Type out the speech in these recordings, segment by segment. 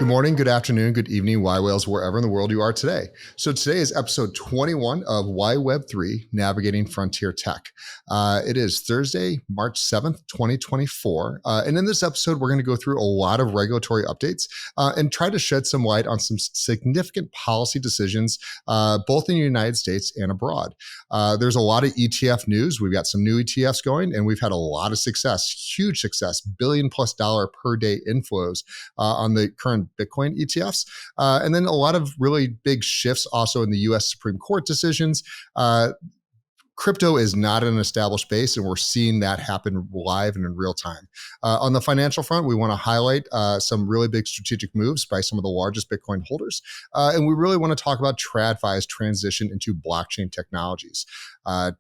Good morning, good afternoon, good evening, Y Whales, wherever in the world you are today. So today is episode 21 of yWeb3, Navigating Frontier Tech. It is Thursday, March 7th, 2024. And in this episode, we're going to go through a lot of regulatory updates and try to shed some light on some significant policy decisions, both in the United States and abroad. There's a lot of ETF news. We've got some new ETFs going, and we've had a lot of success, huge success, $1 billion+ per day inflows on the current Bitcoin ETFs. And then a lot of really big shifts also in the US Supreme Court decisions. Crypto is not an established base, and we're seeing that happen live and in real time. On the financial front, we want to highlight some really big strategic moves by some of the largest Bitcoin holders. And we really want to talk about TradFi's transition into blockchain technologies.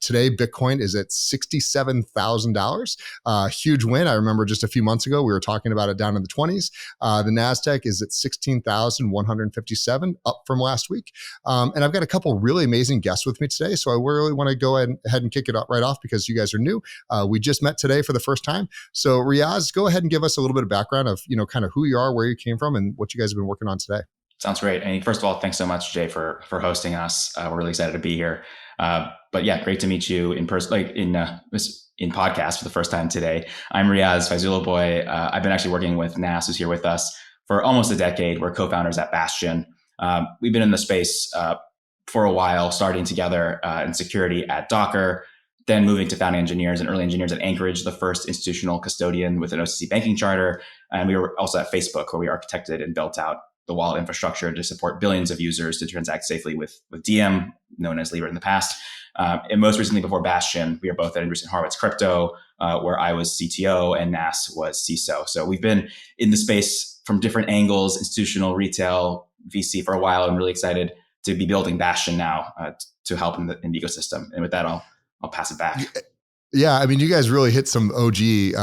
Today, Bitcoin is at $67,000. Huge win. I remember just a few months ago, we were talking about it down in the 20s. The NASDAQ is at 16,157, up from last week. And I've got a couple really amazing guests with me today. So I really want to go ahead and kick it right off because you guys are new. We just met today for the first time. So Riyaz, go ahead and give us a little bit of background of, kind of who you are, where you came from, and what you guys have been working on today. Sounds great. And first of all, thanks so much, Jay, for hosting us. We're really excited to be here. But yeah, great to meet you in person, like in podcast for the first time today. I'm Riyaz, Faizullabhoy. I've been actually working with Nass, who's here with us for almost a decade. We're co-founders at Bastion. We've been in the space for a while, starting together in security at Docker, then moving to founding engineers and early engineers at Anchorage, the first institutional custodian with an OCC banking charter. And we were also at Facebook, where we architected and built out the wallet infrastructure to support billions of users to transact safely with Diem, known as Libra in the past. And most recently, before Bastion, we were both at Andreessen Horowitz Crypto, where I was CTO and Nass was CISO. So we've been in the space from different angles, institutional, retail, VC for a while. I'm really excited to be building Bastion now to help in the ecosystem. And with that, I'll pass it back. Yeah, I mean, you guys really hit some OG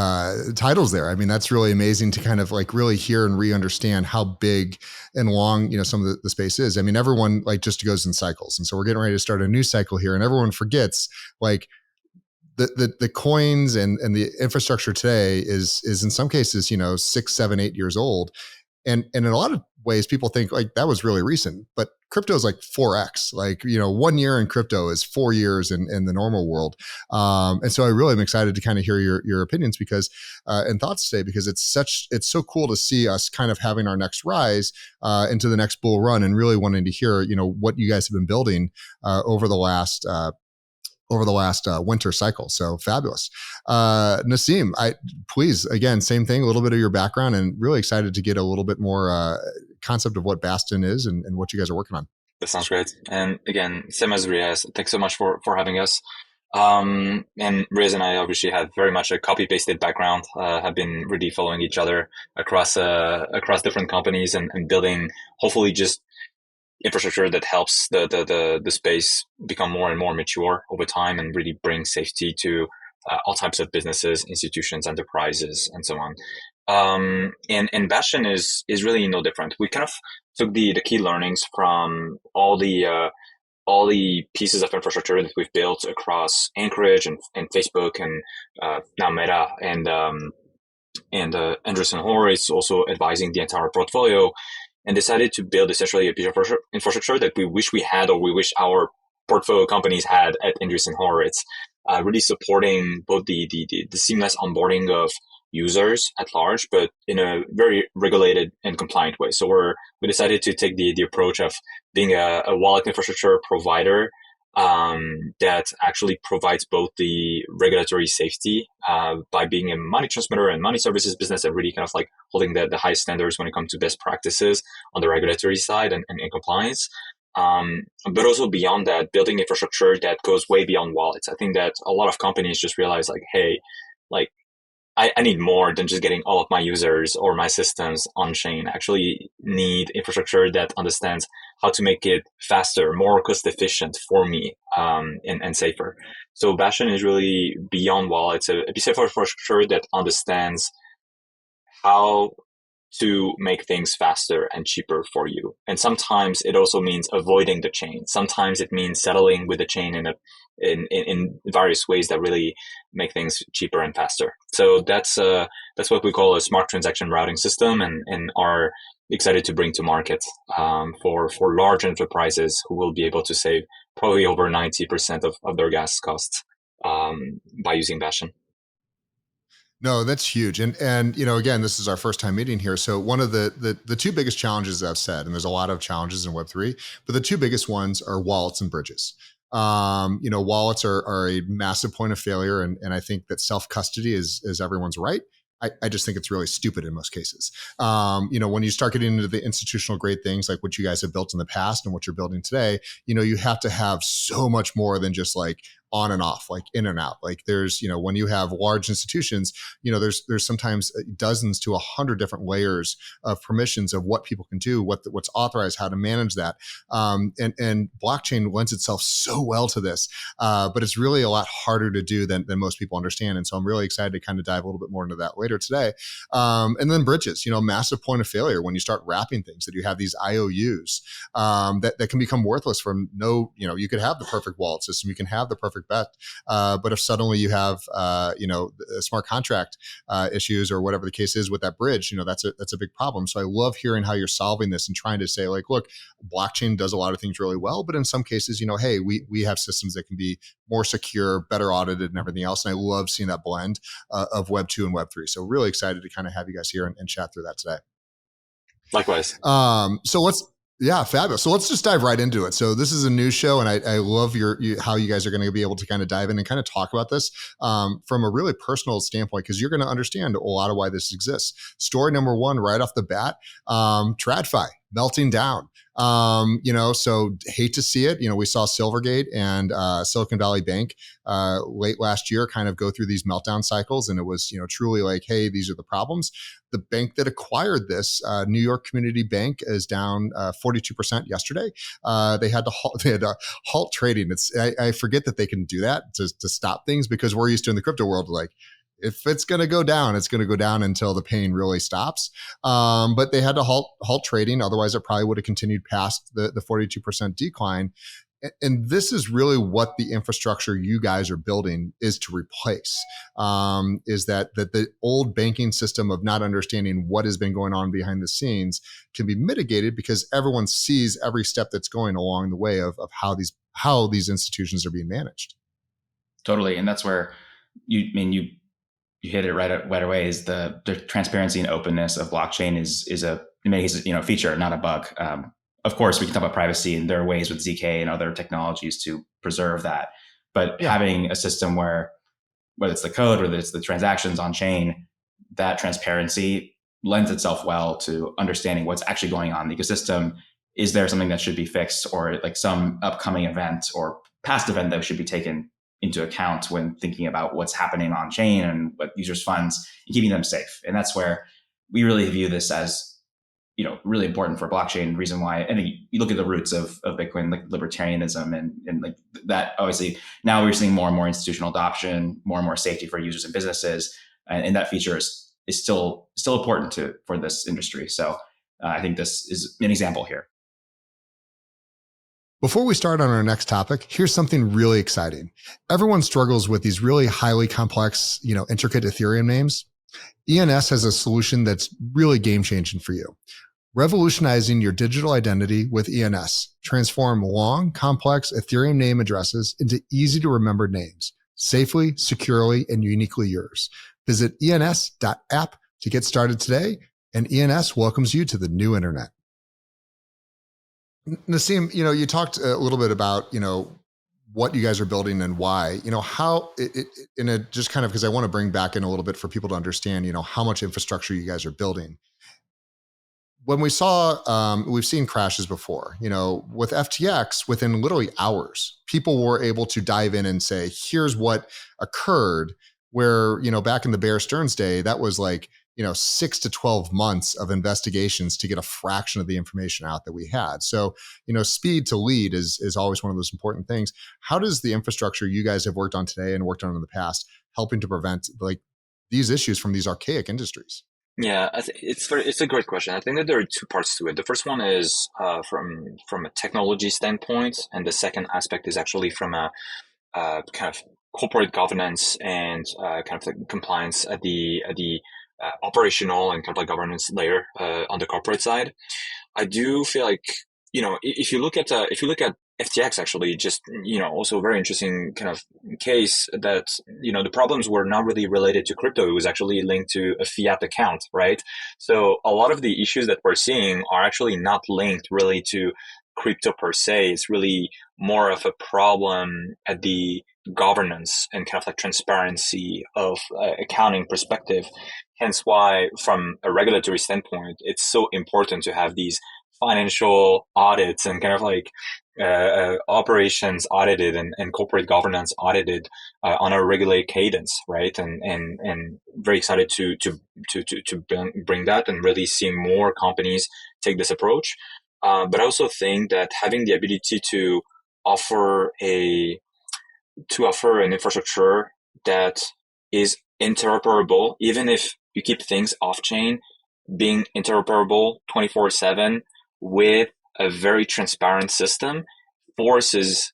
titles there. I mean, that's really amazing to kind of like really hear and re-understand how big and long, some of the space is. I mean, everyone like just goes in cycles. And so we're getting ready to start a new cycle here, and everyone forgets like the coins and the infrastructure today is in some cases, 6, 7, 8 years old. And in a lot of ways, people think like that was really recent, but crypto is like 4x. Like, 1 year in crypto is 4 years in the normal world. And so I really am excited to kind of hear your opinions and thoughts today, because it's so cool to see us kind of having our next rise into the next bull run, and really wanting to hear, what you guys have been building over the last winter cycle. So fabulous. Nassim, please, again, same thing, a little bit of your background, and really excited to get a little bit more concept of what Bastion is and what you guys are working on. That sounds great. And again, same as Riyaz, thanks so much for having us. And Riyaz and I obviously have very much a copy-pasted background, have been really following each other across different companies and building, hopefully, just infrastructure that helps the space become more and more mature over time and really bring safety to all types of businesses, institutions, enterprises, and so on. And Bastion is really no different. We kind of took the key learnings from all the pieces of infrastructure that we've built across Anchorage and Facebook and now Meta and Andreessen Horowitz, also advising the entire portfolio, and decided to build essentially a piece of infrastructure that we wish we had, or we wish our portfolio companies had at Andreessen Horowitz, really supporting both the seamless onboarding of users at large, but in a very regulated and compliant way. So we decided to take the approach of being a wallet infrastructure provider that actually provides both the regulatory safety by being a money transmitter and money services business, and really kind of like holding the highest standards when it comes to best practices on the regulatory side and compliance. But also beyond that, building infrastructure that goes way beyond wallets. I think that a lot of companies just realize like, hey, like I need more than just getting all of my users or my systems on chain. I actually need infrastructure that understands how to make it faster, more cost efficient for me, and safer. So Bastion is really beyond wallets, a piece of infrastructure that understands how to make things faster and cheaper for you. And sometimes it also means avoiding the chain. Sometimes it means settling with the chain in various ways that really make things cheaper and faster. So that's what we call a smart transaction routing system. And our excited to bring to market for large enterprises who will be able to save probably over 90% of their gas costs by using Bastion. No, that's huge. And again, this is our first time meeting here. So one of the two biggest challenges I've said, and there's a lot of challenges in Web3, but the two biggest ones are wallets and bridges. Wallets are a massive point of failure. And I think that self-custody is everyone's right. I just think it's really stupid in most cases. When you start getting into the institutional grade things like what you guys have built in the past and what you're building today, you have to have so much more than just like on and off, like in and out. Like there's, when you have large institutions, there's sometimes dozens to 100 different layers of permissions of what people can do, what's authorized, how to manage that. And blockchain lends itself so well to this, but it's really a lot harder to do than most people understand. And so I'm really excited to kind of dive a little bit more into that later today. And then bridges, massive point of failure when you start wrapping things that you have these IOUs that can become worthless from you could have the perfect wallet system, you can have the perfect bet. But if suddenly you have, smart contract issues or whatever the case is with that bridge, that's a big problem. So I love hearing how you're solving this and trying to say like, look, blockchain does a lot of things really well, but in some cases, hey, we have systems that can be more secure, better audited and everything else. And I love seeing that blend of Web 2 and Web 3. So really excited to kind of have you guys here and chat through that today. Likewise. Yeah, fabulous. So let's just dive right into it. So this is a news show, and I love how you guys are going to be able to kind of dive in and kind of talk about this from a really personal standpoint, because you're going to understand a lot of why this exists. Story number one, right off the bat, TradFi melting down. So hate to see it. We saw Silvergate and Silicon Valley Bank late last year kind of go through these meltdown cycles, and it was truly like, hey, these are the problems. The bank that acquired this, New York Community Bank, is down 42% yesterday. They had to halt trading. I forget that they can do that to stop things, because we're used to in the crypto world like, if it's going to go down, it's going to go down until the pain really stops. But they had to halt trading. Otherwise, it probably would have continued past the 42% decline. And this is really what the infrastructure you guys are building is to replace, is that the old banking system of not understanding what has been going on behind the scenes can be mitigated because everyone sees every step that's going along the way of how these institutions are being managed. Totally. And that's where you hit it right away, is the transparency and openness of blockchain is a, in many cases, feature, not a bug. Of course, we can talk about privacy, and there are ways with ZK and other technologies to preserve that. But having a system where, whether it's the code or it's the transactions on chain, that transparency lends itself well to understanding what's actually going on in the ecosystem. Is there something that should be fixed, or like some upcoming event or past event that should be taken into account when thinking about what's happening on chain and what users' funds and keeping them safe? And that's where we really view this as, really important for blockchain. Reason why, and you look at the roots of Bitcoin, like libertarianism and like that. Obviously, now we're seeing more and more institutional adoption, more and more safety for users and businesses, and that feature is still important for this industry. So I think this is an example here. Before we start on our next topic, here's something really exciting. Everyone struggles with these really highly complex, intricate Ethereum names. ENS has a solution that's really game-changing for you. Revolutionizing your digital identity with ENS. Transform long, complex Ethereum name addresses into easy-to-remember names, safely, securely, and uniquely yours. Visit ens.app to get started today, and ENS welcomes you to the new internet. Nassim, you talked a little bit about, what you guys are building and why, how just kind of, because I want to bring back in a little bit for people to understand, how much infrastructure you guys are building. When we've seen crashes before, with FTX, within literally hours, people were able to dive in and say, here's what occurred, where, back in the Bear Stearns day, that was like, 6 to 12 months of investigations to get a fraction of the information out that we had. So, speed to lead is always one of those important things. How does the infrastructure you guys have worked on today and worked on in the past helping to prevent like these issues from these archaic industries? Yeah, it's a great question. I think that there are two parts to it. The first one is from a technology standpoint, and the second aspect is actually from a kind of corporate governance and kind of the compliance at the operational and kind of like governance layer on the corporate side. I do feel like, if you look at FTX, actually, just, also a very interesting kind of case that, the problems were not really related to crypto. It was actually linked to a fiat account, right? So a lot of the issues that we're seeing are actually not linked really to crypto per se. It's really more of a problem at the governance and kind of like transparency of accounting perspective. Hence why, from a regulatory standpoint, it's so important to have these financial audits and kind of like operations audited and corporate governance audited on a regular cadence, right? And very excited to bring that and really see more companies take this approach. But I also think that having the ability to offer an infrastructure that is interoperable, even if you keep things off chain, being interoperable 24/7 with a very transparent system forces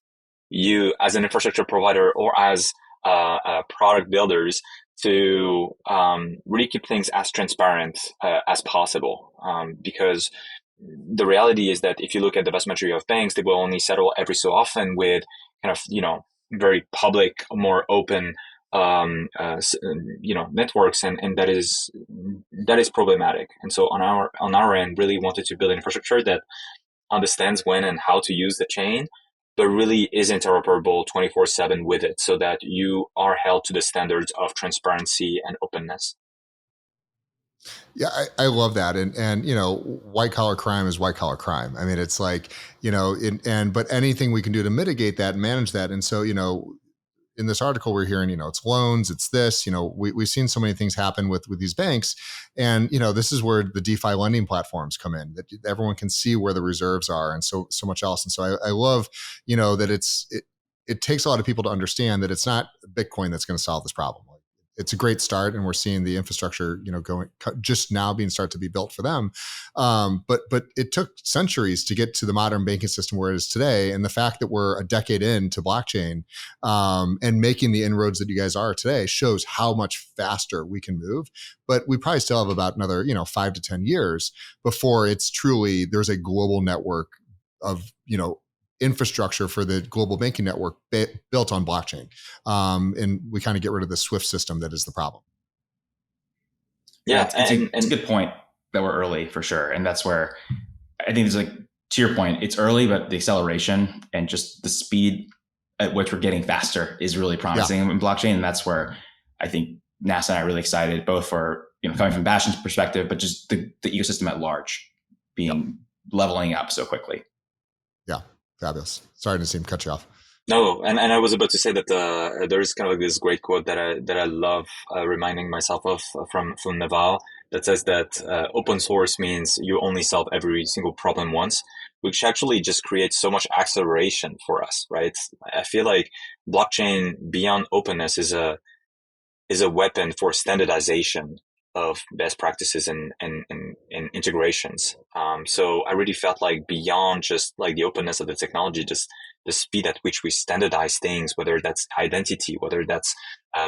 you as an infrastructure provider or as product builders to really keep things as transparent as possible. Because the reality is that if you look at the vast majority of banks, they will only settle every so often with kind of, very public, more open networks, and that is problematic. And so on our end, really wanted to build an infrastructure that understands when and how to use the chain, but really is interoperable 24/7 with it, so that you are held to the standards of transparency and openness. Yeah, I love that. And, white collar crime is white collar crime. I mean, it's like, but anything we can do to mitigate that and manage that. And so, in this article, we're hearing, it's loans, it's this, we've seen so many things happen with these banks. And, this is where the DeFi lending platforms come in, that everyone can see where the reserves are and so much else. And so I love, that it takes a lot of people to understand that it's not Bitcoin that's going to solve this problem. It's a great start, and we're seeing the infrastructure, going just now being started to be built for them. But it took centuries to get to the modern banking system where it is today. And the fact that we're a decade into blockchain and making the inroads that you guys are today shows how much faster we can move. But we probably still have about another 5 to 10 years before it's truly there's a global network of infrastructure for the global banking network built on blockchain. And we kind of get rid of the SWIFT system that is the problem. Yeah, it's a good point that we're early for sure. And that's where I think it's like, to your point, it's early, but the acceleration and just the speed at which we're getting faster is really promising in blockchain. And that's where I think Nassim and I are really excited, both for, coming from Bastion's perspective, but just the ecosystem at large being leveling up so quickly. Yeah. Fabulous. Sorry, Nassim, cut you off. No, and I was about to say that there is kind of like this great quote that I love reminding myself of from Naval, that says that open source means you only solve every single problem once, which actually just creates so much acceleration for us, right? I feel like blockchain beyond openness is a weapon for standardization of best practices and integrations. So I really felt like beyond just like the openness of the technology, just the speed at which we standardize things, whether that's identity, whether that's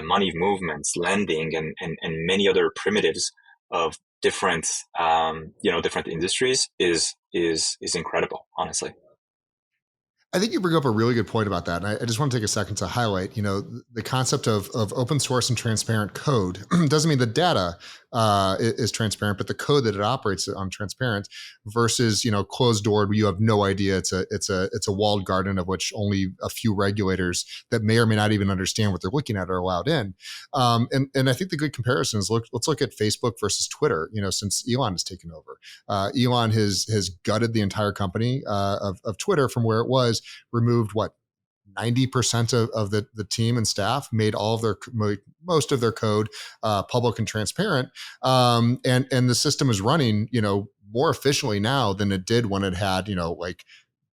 money movements, lending, and many other primitives of different industries is incredible, honestly. I think you bring up a really good point about that. And I just want to take a second to highlight, the concept of open source and transparent code doesn't mean the data is transparent, but the code that it operates on transparent versus, closed door where you have no idea. It's a walled garden of which only a few regulators that may or may not even understand what they're looking at are allowed in. And I think the good comparison is let's look at Facebook versus Twitter, since Elon has taken over. Elon has gutted the entire company of Twitter from where it was, removed 90% of the team and staff, made all of most of their code public and transparent, and the system is running more efficiently now than it did when it had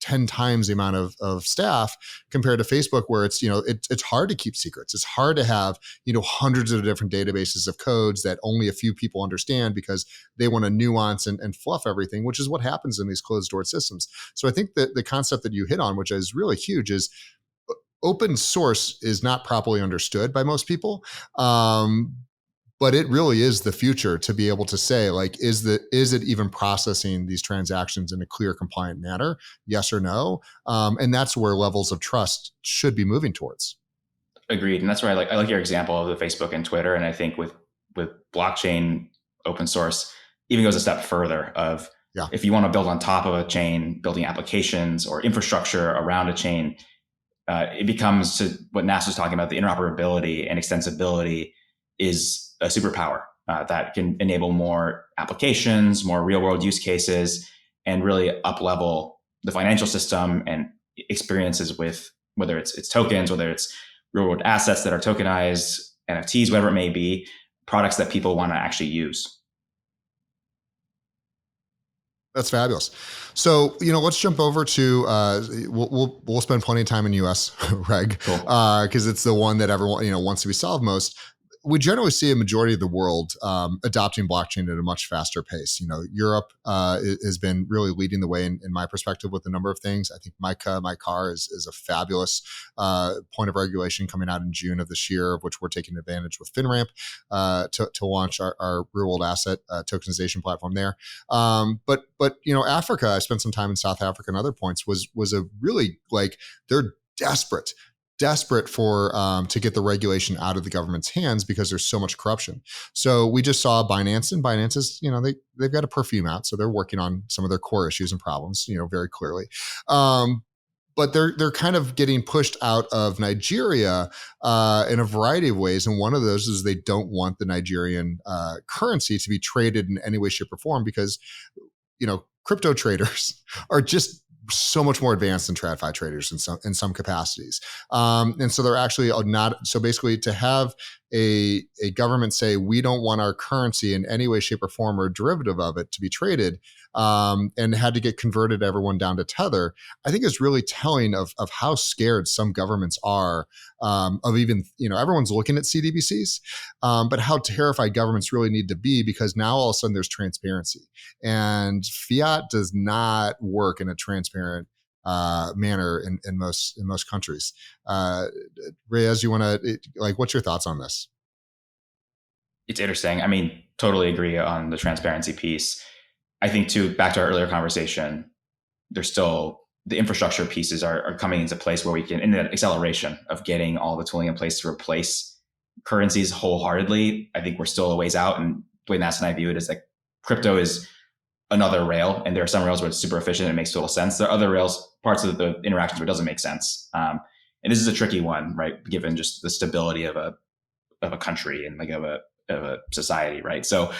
10 times the amount of staff compared to Facebook, where it's it's hard to keep secrets. It's hard to have hundreds of different databases of codes that only a few people understand because they want to nuance and fluff everything, which is what happens in these closed door systems. So I think that the concept that you hit on, which is really huge, is open source is not properly understood by most people. but it really is the future to be able to say, like, is it even processing these transactions in a clear, compliant manner? Yes or no? And that's where levels of trust should be moving towards. Agreed. And that's where I like your example of the Facebook and Twitter. And I think with blockchain open source even goes a step further of, if you want to build on top of a chain, building applications or infrastructure around a chain, it becomes to what Nass was talking about, the interoperability and extensibility is a superpower that can enable more applications, more real world use cases, and really up level the financial system and experiences with whether it's tokens, whether it's real world assets that are tokenized, NFTs, whatever it may be, products that people want to actually use. That's fabulous. So, let's jump over to, we'll spend plenty of time in US reg, because it's the one that everyone, wants to be solved most. We generally see a majority of the world adopting blockchain at a much faster pace. Europe has been really leading the way in my perspective with a number of things. I think my car is a fabulous point of regulation coming out in June of this year, of which we're taking advantage with FinRamp to launch our real world asset tokenization platform there. But Africa, I spent some time in South Africa and other points, was a really, like, they're desperate for to get the regulation out of the government's hands because there's so much corruption. So we just saw Binance, and Binance is, they've got a perfume out, so they're working on some of their core issues and problems, very clearly. But they're kind of getting pushed out of Nigeria in a variety of ways, and one of those is they don't want the Nigerian currency to be traded in any way, shape, or form because crypto traders are just so much more advanced than TradFi traders in some capacities. And so they're actually not, so basically to have a government say, we don't want our currency in any way, shape, or form or a derivative of it to be traded, and had to get converted everyone down to Tether, I think is really telling of how scared some governments are of even, everyone's looking at CDBCs, but how terrified governments really need to be, because now all of a sudden there's transparency, and fiat does not work in a transparent manner in most countries. Riyaz, you want to, what's your thoughts on this? It's interesting. I mean, totally agree on the transparency piece. I think too, back to our earlier conversation, there's still the infrastructure pieces are coming into place where we can, in the acceleration of getting all the tooling in place to replace currencies wholeheartedly. I think we're still a ways out. And the way Nass and I view it is like crypto is another rail, and there are some rails where it's super efficient and it makes total sense. There are other rails, parts of the interactions where it doesn't make sense. And this is a tricky one, right? Given just the stability of a country and like of a society, right? So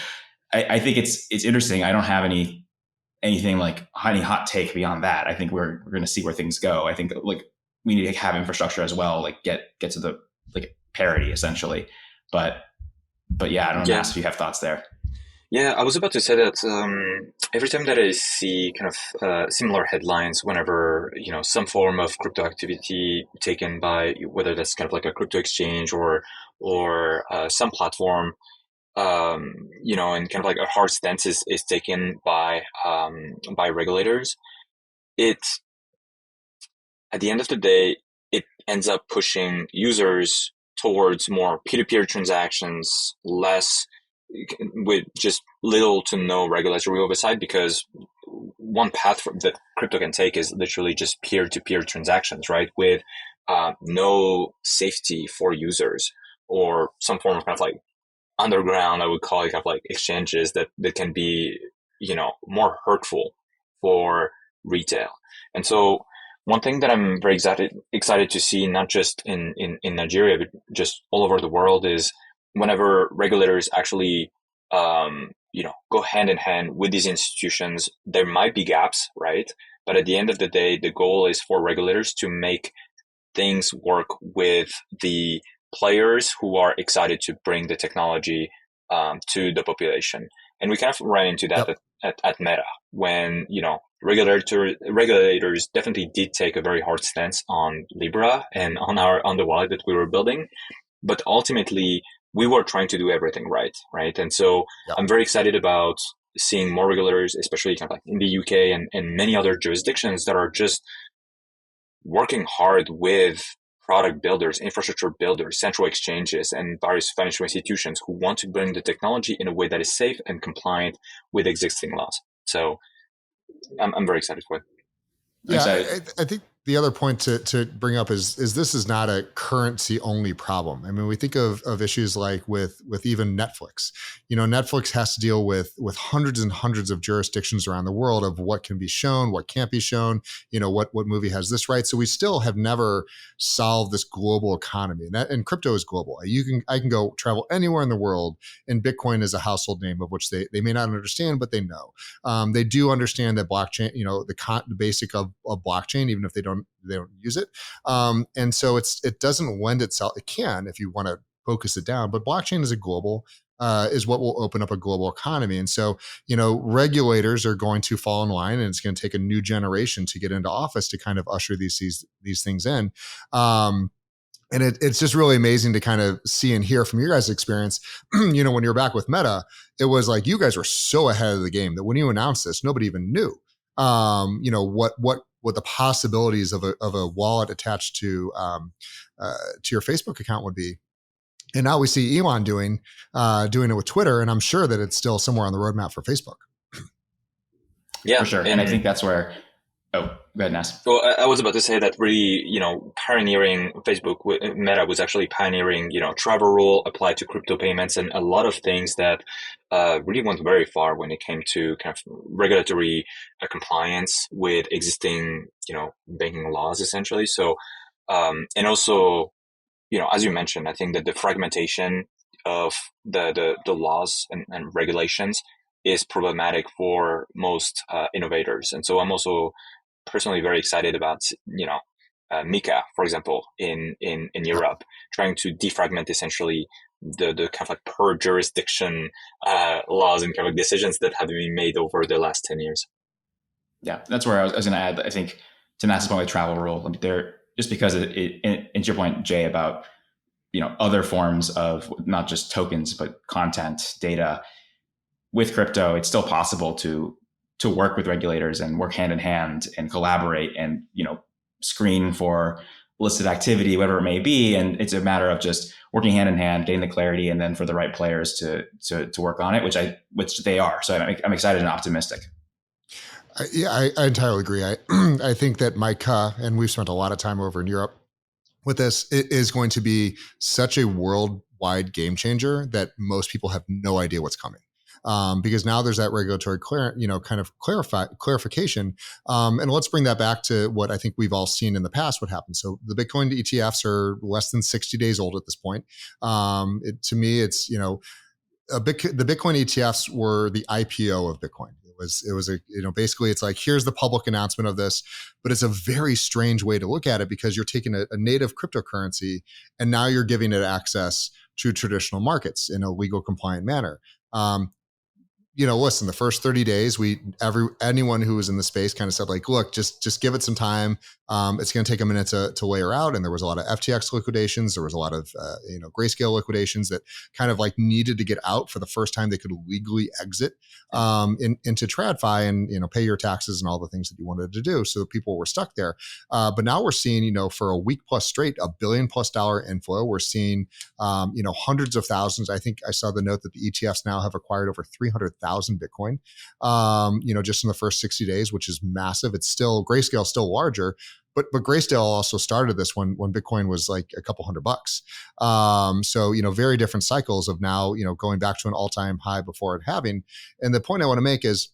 I think it's interesting. I don't have anything like any hot take beyond that. I think we're going to see where things go. I think like we need to have infrastructure as well, like get to the like parity essentially. But yeah, I don't know if you have thoughts there. Yeah, I was about to say that every time that I see kind of similar headlines, whenever some form of crypto activity taken by whether that's kind of like a crypto exchange or some platform, and kind of like a hard stance is taken by regulators, it's at the end of the day it ends up pushing users towards more peer-to-peer transactions, less with just little to no regulatory oversight, because one path that crypto can take is literally just peer-to-peer transactions, right? With no safety for users or some form of kind of like underground, I would call it, kind of like exchanges that can be, more hurtful for retail. And so one thing that I'm very excited to see, not just in Nigeria, but just all over the world, is whenever regulators actually, go hand in hand with these institutions, there might be gaps, right? But at the end of the day, the goal is for regulators to make things work with the players who are excited to bring the technology to the population. And we kind of ran into that at Meta when, regulators definitely did take a very hard stance on Libra and on the wallet that we were building. But ultimately, we were trying to do everything right? And so I'm very excited about seeing more regulators, especially kind of like in the UK and many other jurisdictions that are just working hard with product builders, infrastructure builders, central exchanges, and various financial institutions who want to bring the technology in a way that is safe and compliant with existing laws. So I'm very excited for it. Yeah, I think the other point to bring up is this is not a currency only problem. I mean, we think of issues like with even Netflix. Netflix has to deal with hundreds and hundreds of jurisdictions around the world of what can be shown, what can't be shown. What movie has this right. So we still have never solved this global economy, and crypto is global. I can go travel anywhere in the world, and Bitcoin is a household name of which they may not understand, but they know. They do understand that blockchain, the basic of blockchain, even if they don't use it. And so it doesn't lend itself. It can if you want to focus it down, but blockchain is a global, is what will open up a global economy. And so, regulators are going to fall in line, and it's going to take a new generation to get into office to kind of usher these things in. And it's just really amazing to kind of see and hear from your guys' experience. When you were back with Meta, it was like you guys were so ahead of the game that when you announced this, nobody even knew, what the possibilities of a wallet attached to your Facebook account would be. And now we see Elon doing it with Twitter, and I'm sure that it's still somewhere on the roadmap for Facebook. Yeah, for sure. And I think that's where. Oh, go ahead, Nassim. Well, I was about to say that really, pioneering Facebook, Meta was actually pioneering, travel rule applied to crypto payments and a lot of things that really went very far when it came to kind of regulatory compliance with existing, banking laws, essentially. So, and also, as you mentioned, I think that the fragmentation of the laws and regulations is problematic for most innovators. And so I'm also personally very excited about, MiCA, for example, in Europe, trying to defragment essentially the kind of like per jurisdiction laws and kind of decisions that have been made over the last 10 years. Yeah, that's where I was going to add, I think, to Nassim's point with travel rule, there, just because into your point, Jay, about, other forms of not just tokens, but content, data. With crypto, it's still possible to work with regulators and work hand in hand and collaborate and, screen for illicit activity, whatever it may be. And it's a matter of just working hand in hand, getting the clarity, and then for the right players to work on it, which they are. So I'm excited and optimistic. I entirely agree. I think that MiCA, and we've spent a lot of time over in Europe with this, it is going to be such a worldwide game changer that most people have no idea what's coming. Because now there's that regulatory clarification. And let's bring that back to what I think we've all seen in the past, what happened. So the Bitcoin ETFs are less than 60 days old at this point. To me, it's, the Bitcoin ETFs were the IPO of Bitcoin. It was basically it's like, here's the public announcement of this, but it's a very strange way to look at it because you're taking a native cryptocurrency and now you're giving it access to traditional markets in a legal compliant manner. Listen, the first 30 days, anyone who was in the space kind of said like, look, just give it some time. It's going to take a minute to layer out. And there was a lot of FTX liquidations. There was a lot of, grayscale liquidations that kind of like needed to get out for the first time they could legally exit into TradFi and, pay your taxes and all the things that you wanted to do. So people were stuck there. But now we're seeing, for a week plus straight, $1 billion+ inflow. We're seeing, hundreds of thousands. I think I saw the note that the ETFs now have acquired over 300,000 Bitcoin, just in the first 60 days, which is massive. It's still, Grayscale is still larger, but Grayscale also started this when Bitcoin was like a couple $100. So, very different cycles of now, going back to an all-time high before it halving. And the point I want to make is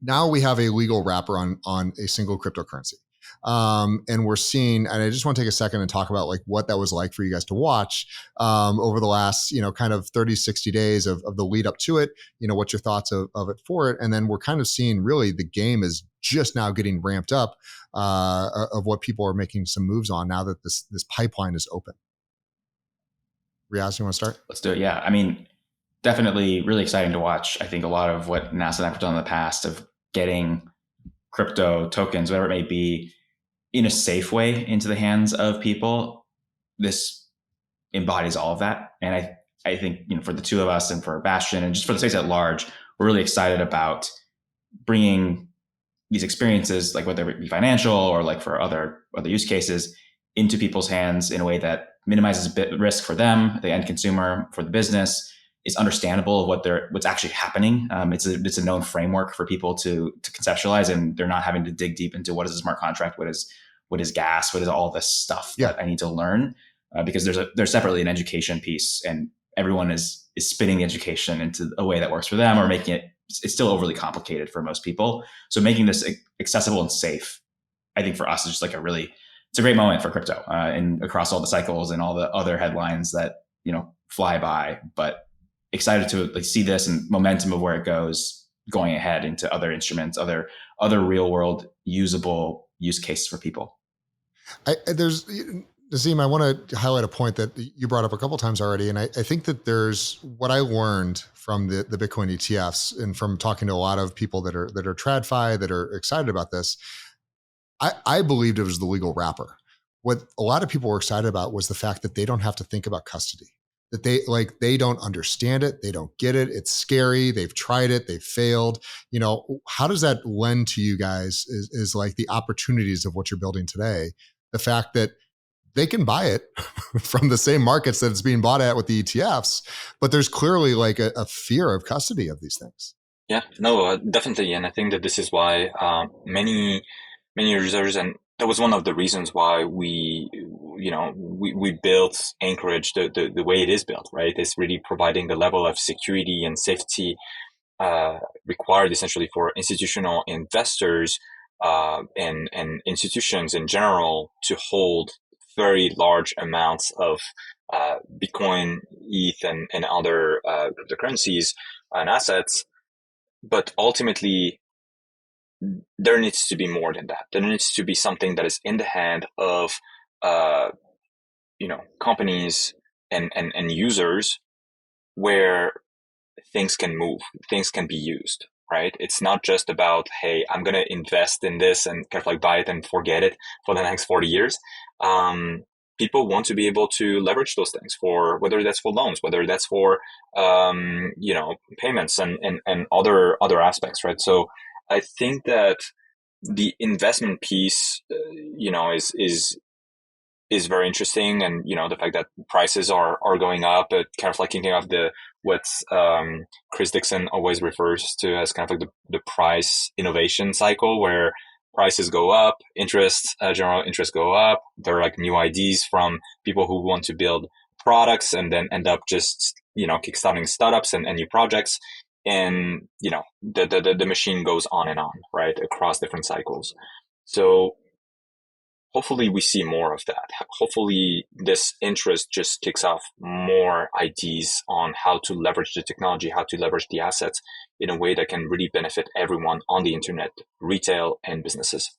now we have a legal wrapper on a single cryptocurrency. And we're seeing, and I just want to take a second and talk about like what that was like for you guys to watch over the last, kind of 30, 60 days of the lead up to it, what's your thoughts of it for it. And then we're kind of seeing really the game is just now getting ramped up of what people are making some moves on now that this pipeline is open. Riyaz, you want to start? Let's do it. Yeah. I mean, definitely really exciting to watch. I think a lot of what Nassim and I have done in the past of getting crypto tokens, whatever it may be, in a safe way into the hands of people, this embodies all of that. And I think, for the two of us and for Bastion and just for the space at large, we're really excited about bringing these experiences, like whether it be financial or like for other use cases, into people's hands in a way that minimizes risk for them, the end consumer, for the business, is understandable of what's actually happening. It's a known framework for people to conceptualize, and they're not having to dig deep into what is a smart contract, what is gas, what is all this stuff that I need to learn, because there's separately an education piece, and everyone is spinning the education into a way that works for them, or making it's still overly complicated for most people. So making this accessible and safe, I think for us is just like it's a great moment for crypto, and across all the cycles and all the other headlines that fly by, but excited to see this and momentum of where it goes going ahead into other instruments, other real world usable use cases for people. Nassim, I want to highlight a point that you brought up a couple of times already. And I think that there's what I learned from the Bitcoin ETFs and from talking to a lot of people that are TradFi, that are excited about this. I believed it was the legal wrapper. What a lot of people were excited about was the fact that they don't have to think about custody, that they don't understand it. They don't get it. It's scary. They've tried it. They've failed. How does that lend to you guys is like the opportunities of what you're building today? The fact that they can buy it from the same markets that it's being bought at with the ETFs, but there's clearly like a fear of custody of these things. Yeah, no, definitely. And I think that this is why many users, and that was one of the reasons why we built Anchorage the way it is built, right? It's really providing the level of security and safety required essentially for institutional investors and institutions in general to hold very large amounts of Bitcoin, ETH, and other cryptocurrencies and assets. But ultimately, there needs to be more than that. There needs to be something that is in the hand of companies and users, where things can move, things can be used, right? It's not just about, hey, I'm going to invest in this and kind of like buy it and forget it for the next 40 years. People want to be able to leverage those things for, whether that's for loans, whether that's for, payments and other aspects, right? So I think that the investment piece, is very interesting. And, the fact that prices are going up, it kind of like thinking of what Chris Dixon always refers to as kind of like the price innovation cycle, where prices go up, general interest go up. There are like new ideas from people who want to build products and then end up just, kickstarting startups and new projects. And, the machine goes on and on, right, across different cycles. So hopefully we see more of that. Hopefully this interest just kicks off more ideas on how to leverage the technology, how to leverage the assets in a way that can really benefit everyone on the internet, retail and businesses.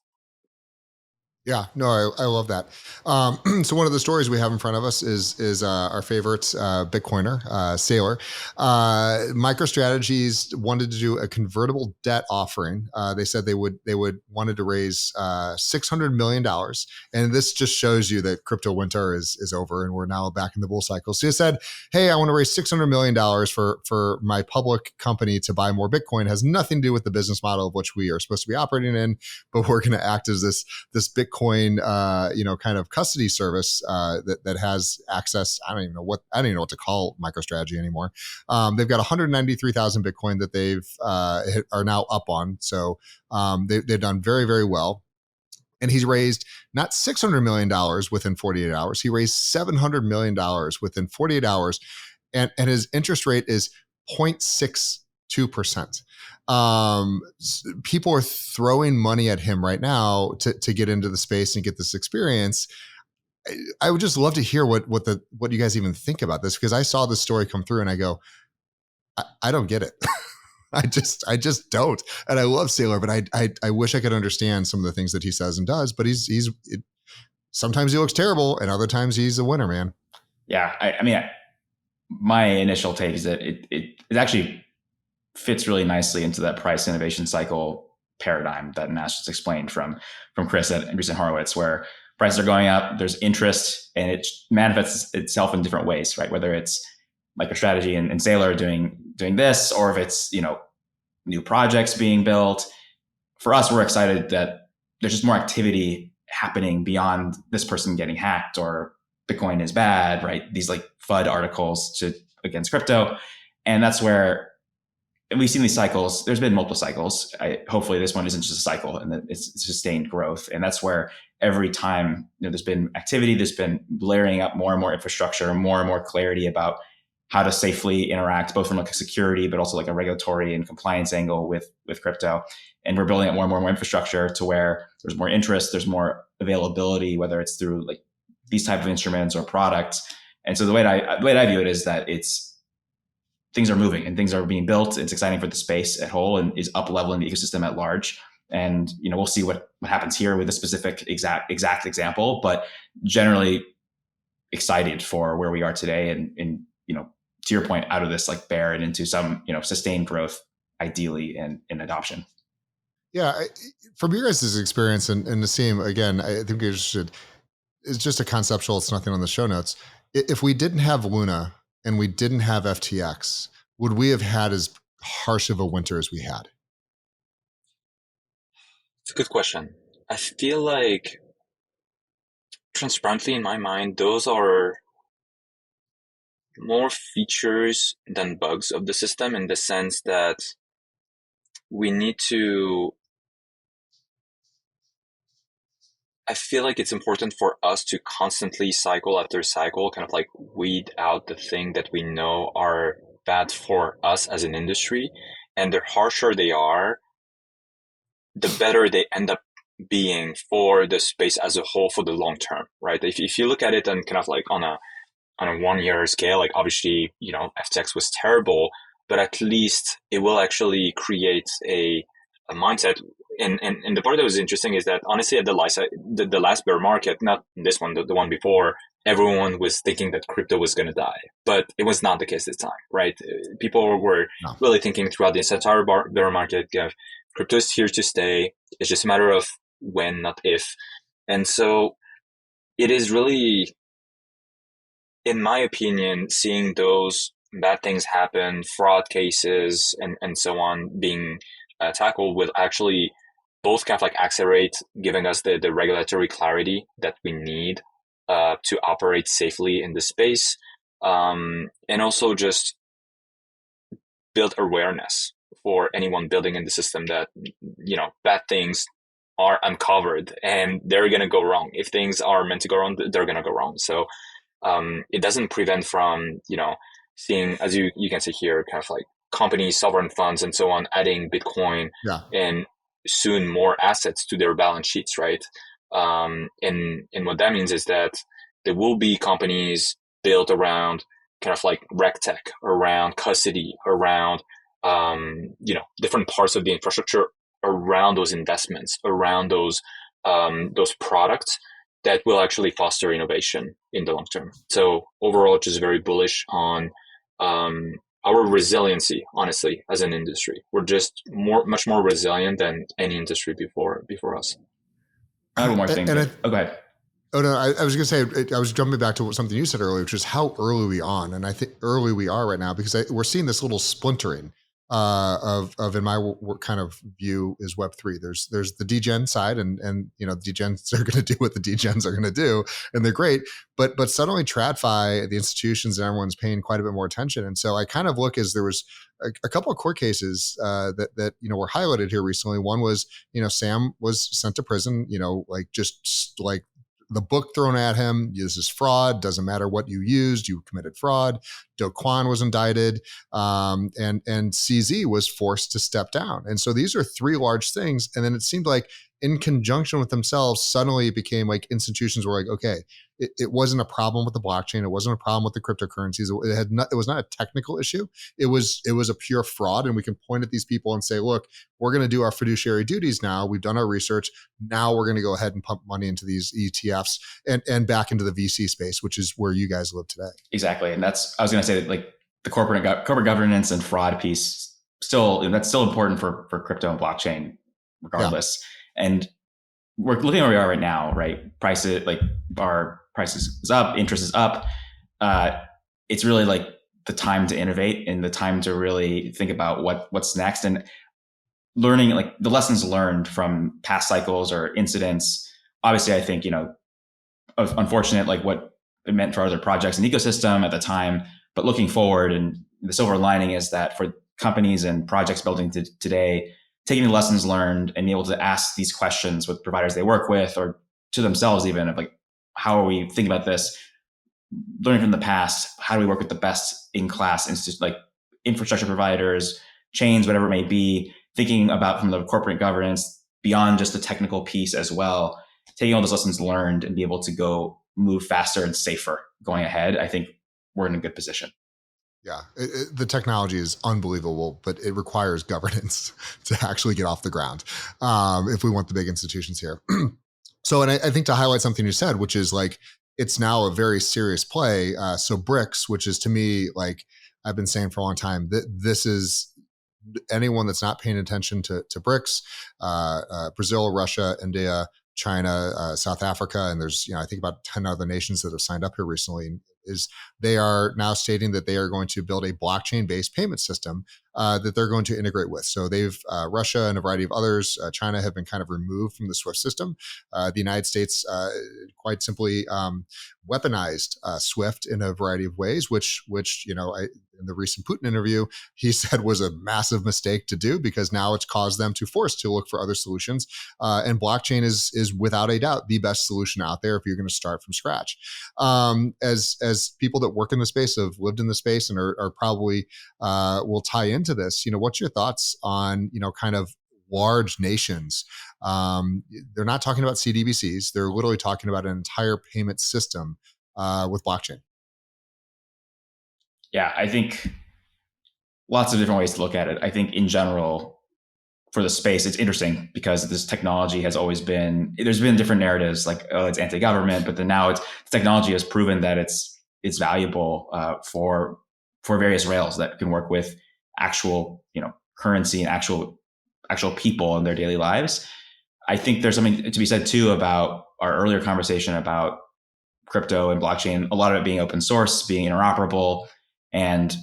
Yeah, no, I love that. So one of the stories we have in front of us is our favorite Bitcoiner, Sailor. MicroStrategy's wanted to do a convertible debt offering. They said they wanted to raise $600 million, and this just shows you that crypto winter is over and we're now back in the bull cycle. So they said, hey, I want to raise $600 million for my public company to buy more Bitcoin. It has nothing to do with the business model of which we are supposed to be operating in, but we're going to act as this Bitcoin kind of custody service that has access. I don't even know what to call MicroStrategy anymore. They've got 193,000 Bitcoin that they've are now up on. So they've done very, very well. And he's raised not $600 million within 48 hours. He raised $700 million within 48 hours. And his interest rate is 0.62%. People are throwing money at him right now to get into the space and get this experience. I would just love to hear what you guys even think about this, because I saw this story come through and I go, I don't get it. I just don't. And I love Sailor, but I wish I could understand some of the things that he says and does, but sometimes he looks terrible and other times he's a winner, man. Yeah. I mean, my initial take is that it actually fits really nicely into that price innovation cycle paradigm that Nash just explained from Chris at Andreessen Horowitz, where prices are going up, there's interest, and it manifests itself in different ways, right? Whether it's MicroStrategy and Sailor doing this, or if it's new projects being built. For us, we're excited that there's just more activity happening beyond this person getting hacked or Bitcoin is bad, right? These like FUD articles against crypto. And that's where we've seen these cycles. There's been multiple cycles. Hopefully this one isn't just a cycle and that it's sustained growth. And that's where every time there's been activity, there's been layering up more and more infrastructure, more and more clarity about how to safely interact, both from like a security, but also like a regulatory and compliance angle with crypto. And we're building up more and more infrastructure to where there's more interest, there's more availability, whether it's through like these type of instruments or products. And so the way I view it is that things are moving and things are being built. It's exciting for the space at whole and is up leveling the ecosystem at large. And we'll see what happens here with a specific exact example, but generally excited for where we are today and to your point, out of this like bear and into some sustained growth, ideally in adoption. Yeah, from your guys' experience and Nassim, again, I think it's just a conceptual. It's nothing on the show notes. If we didn't have Luna and we didn't have FTX, would we have had as harsh of a winter as we had? It's a good question. I feel like, transparently in my mind, those are more features than bugs of the system, in the sense that I feel like it's important for us to constantly, cycle after cycle, kind of like weed out the thing that we know are bad for us as an industry. And the harsher they are, the better they end up being for the space as a whole for the long term, right? If you look at it and kind of like on a 1 year scale, like obviously, FTX was terrible, but at least it will actually create a mindset. And the part that was interesting is that honestly, at the last bear market, not this one, the one before, everyone was thinking that crypto was going to die, but it was not the case this time, right? People were really thinking throughout this entire bear market, crypto is here to stay. It's just a matter of when, not if. And so it is really, in my opinion, seeing those bad things happen, fraud cases and so on being tackled, will actually both kind of like accelerate giving us the regulatory clarity that we need to operate safely in the space, and also just build awareness for anyone building in the system that bad things are uncovered and they're going to go wrong. If things are meant to go wrong, they're going to go wrong. So it doesn't prevent from seeing, as you can see here, kind of like companies, sovereign funds, and so on, adding Bitcoin and soon more assets to their balance sheets, right? And what that means is that there will be companies built around kind of like RegTech, around custody, around different parts of the infrastructure around those investments, around those products that will actually foster innovation in the long term. So overall, just very bullish on our resiliency, honestly, as an industry. We're just much more resilient than any industry before us. I have one more thing. Go ahead. Oh no, I was going to say, I was jumping back to something you said earlier, which is how early we on, and I think early we are right now, because we're seeing this little splintering of in my kind of view is Web3. There's the degen side, and the degens are going to do what the degens are going to do, and they're great. But suddenly TradFi, the institutions, and everyone's paying quite a bit more attention. And so I kind of look as there was a couple of court cases that were highlighted here recently. One was Sam was sent to prison, just like the book thrown at him. This is fraud. Doesn't matter what you used, you committed fraud. Do Kwon was indicted, and CZ was forced to step down. And so these are three large things. And then it seemed like in conjunction with themselves, suddenly it became like institutions were like, okay, it wasn't a problem with the blockchain. It wasn't a problem with the cryptocurrencies. It was not a technical issue. It was a pure fraud. And we can point at these people and say, look, we're going to do our fiduciary duties now. We've done our research. Now we're going to go ahead and pump money into these ETFs and back into the VC space, which is where you guys live today. Exactly. And I was going to say that like the corporate governance and fraud piece, that's still important for crypto and blockchain regardless. Yeah. And we're looking where we are right now, right? Our price is up, interest is up. It's really like the time to innovate and the time to really think about what's next, and learning like the lessons learned from past cycles or incidents obviously, I think, unfortunate, like what it meant for other projects and ecosystem at the time. But looking forward, and the silver lining is that for companies and projects building today, taking the lessons learned and being able to ask these questions with providers they work with or to themselves, even of like, how are we thinking about this? Learning from the past, how do we work with the best in class institutes, like infrastructure providers, chains, whatever it may be, thinking about from the corporate governance beyond just the technical piece as well, taking all those lessons learned and be able to go move faster and safer going ahead. I think we're in a good position. Yeah, the technology is unbelievable, but it requires governance to actually get off the ground if we want the big institutions here. So, and I think to highlight something you said, which is like, it's now a very serious play. So BRICS, which is to me, like I've been saying for a long time, that this is anyone that's not paying attention to BRICS, Brazil, Russia, India, China, South Africa, and there's, I think about 10 other nations that have signed up here recently, is they are now stating that they are going to build a blockchain-based payment system that they're going to integrate with. So they've, Russia and a variety of others, China have been kind of removed from the SWIFT system. The United States quite simply weaponized SWIFT in a variety of ways, which in the recent Putin interview, he said was a massive mistake to do because now it's caused them to force to look for other solutions. And blockchain is without a doubt the best solution out there if you're going to start from scratch. As people that work in the space, have lived in the space, and are probably will tie into this, what's your thoughts on, kind of large nations? They're not talking about CDBCs. They're literally talking about an entire payment system with blockchain. Yeah, I think lots of different ways to look at it. I think in general, for the space, it's interesting because this technology has always been, there's been different narratives like, oh, it's anti-government, but then now technology has proven that it's valuable for various rails that can work with actual, currency and actual people in their daily lives. I think there's something to be said too about our earlier conversation about crypto and blockchain, a lot of it being open source, being interoperable, and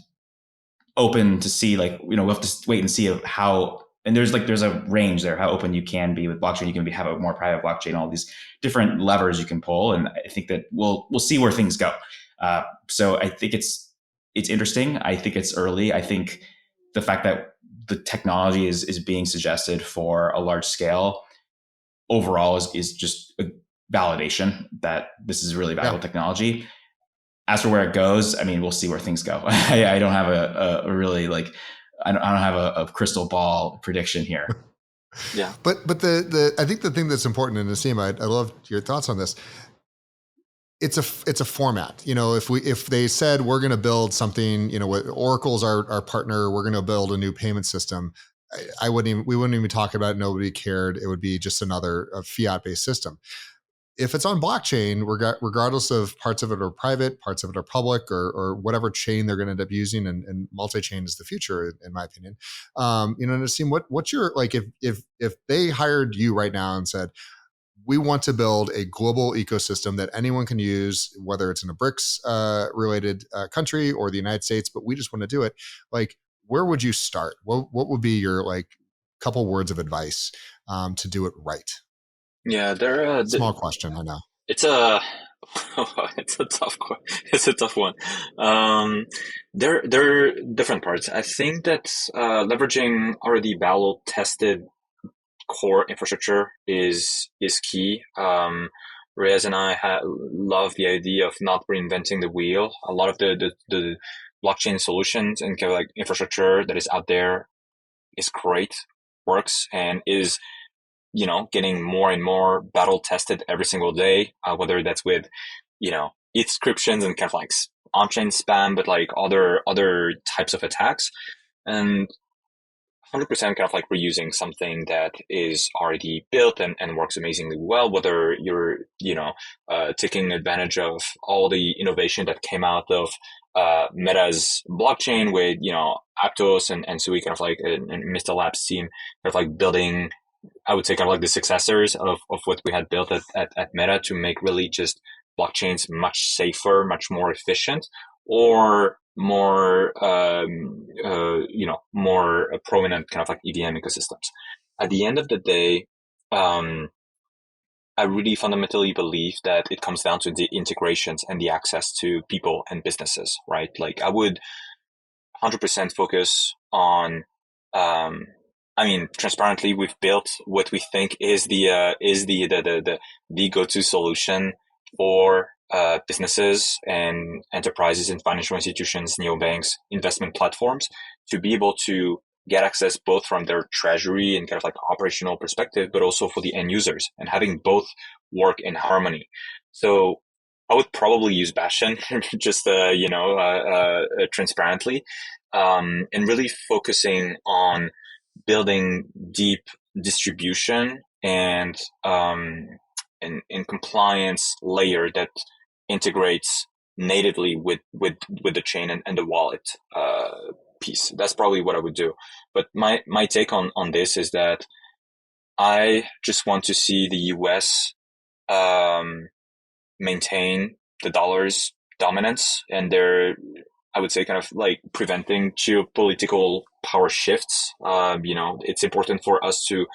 open to see, like, we'll have to wait and see of how, and there's a range there, how open you can be with blockchain. You can have a more private blockchain, all these different levers you can pull. And I think that we'll see where things go. So I think it's interesting. I think it's early. I think the fact that the technology is being suggested for a large scale overall is just a validation that this is really valuable technology. As for where it goes, I mean, we'll see where things go. I don't have a really, like, I don't have a crystal ball prediction here. Yeah. But I think the thing that's important, and Nassim, I love your thoughts on this. It's a format. If they said we're going to build something, Oracle's our partner, we're going to build a new payment system, we wouldn't even talk about it. Nobody cared. It would be just another fiat-based system. If it's on blockchain, regardless of parts of it are private, parts of it are public, or whatever chain they're going to end up using, and multi-chain is the future, in my opinion. Nassim, what's your, like, if they hired you right now and said, we want to build a global ecosystem that anyone can use, whether it's in a BRICS related country or the United States, but we just want to do it, like, where would you start? What would be your, like, couple words of advice to do it right? Yeah, small question, I know. It's a tough one. There are different parts. I think that leveraging already battle-tested core infrastructure is key. Riyaz and I love the idea of not reinventing the wheel. A lot of the blockchain solutions and kind of like infrastructure that is out there is great, works, and is getting more and more battle tested every single day, whether that's with, ETH inscriptions and kind of like on-chain spam, but like other types of attacks, and 100% kind of like reusing something that is already built and works amazingly well, whether you're, taking advantage of all the innovation that came out of Meta's blockchain with, Aptos and Sui kind of like, and Mr. Labs team kind of like building, I would say, kind of like the successors of what we had built at Meta to make really just blockchains much safer, much more efficient, or more, more prominent kind of like EVM ecosystems. At the end of the day, I really fundamentally believe that it comes down to the integrations and the access to people and businesses, right? Like I would 100% focus on, transparently, we've built what we think is the go-to solution for businesses and enterprises and financial institutions, neobanks, investment platforms to be able to get access both from their treasury and kind of like operational perspective, but also for the end users, and having both work in harmony. So I would probably use Bastion just, transparently, and really focusing on building deep distribution and compliance layer that integrates natively with the chain and the wallet piece. That's probably what I would do. But my take on this is that I just want to see the US maintain the dollar's dominance, and their, I would say, kind of like preventing geopolitical power shifts. It's important for us to